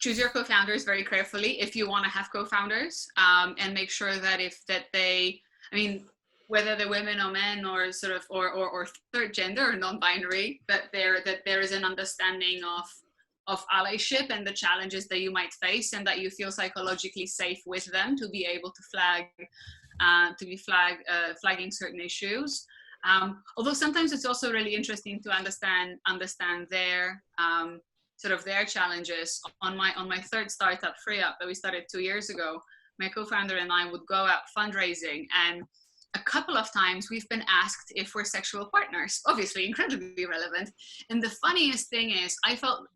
choose your co-founders very carefully if you want to have co-founders, and make sure that I mean, whether they're women or men or sort of or third gender or non-binary, that there is an understanding of allyship and the challenges that you might face, and that you feel psychologically safe with them to be able to flagging certain issues. Although sometimes it's also really interesting to understand their sort of their challenges. On my third startup, FreeUp, that we started 2 years ago, my co-founder and I would go out fundraising, and a couple of times we've been asked if we're sexual partners, obviously incredibly relevant. And the funniest thing is I felt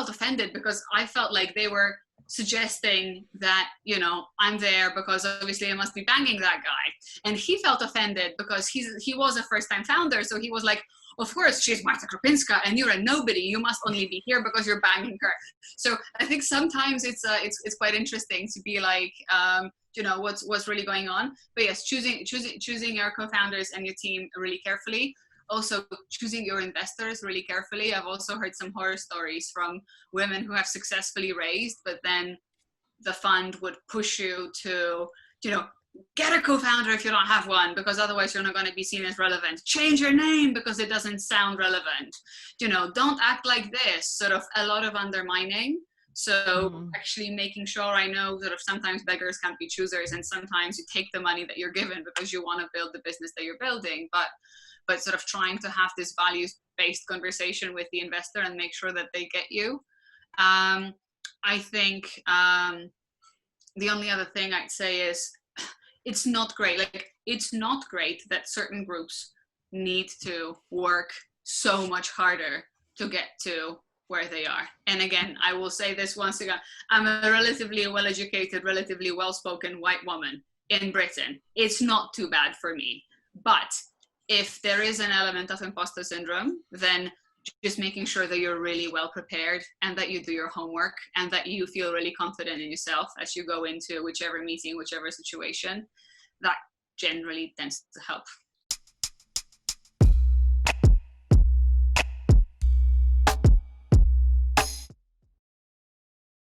offended, because I felt like they were suggesting that, you know, I'm there because obviously I must be banging that guy. And he felt offended because he was a first-time founder. So he was like, of course, she's Marta Krupinska and you're a nobody. You must only be here because you're banging her. So I think sometimes it's quite interesting to be like, you know, what's really going on. But yes, choosing your co-founders and your team really carefully. Also choosing your investors really carefully. I've also heard some horror stories from women who have successfully raised, but then the fund would push you to, you know, get a co-founder if you don't have one, because otherwise you're not going to be seen as relevant. Change your name because it doesn't sound relevant. You know, don't act like this. Sort of a lot of undermining. So actually making sure, I know sort of sometimes beggars can't be choosers, and sometimes you take the money that you're given because you want to build the business that you're building, but sort of trying to have this values-based conversation with the investor and make sure that they get you. I think the only other thing I'd say is it's not great. Like, it's not great that certain groups need to work so much harder to get to where they are. And again, I will say this once again, I'm a relatively well-educated, relatively well-spoken white woman in Britain. It's not too bad for me. But if there is an element of imposter syndrome, then just making sure that you're really well prepared and that you do your homework and that you feel really confident in yourself as you go into whichever meeting, whichever situation, that generally tends to help.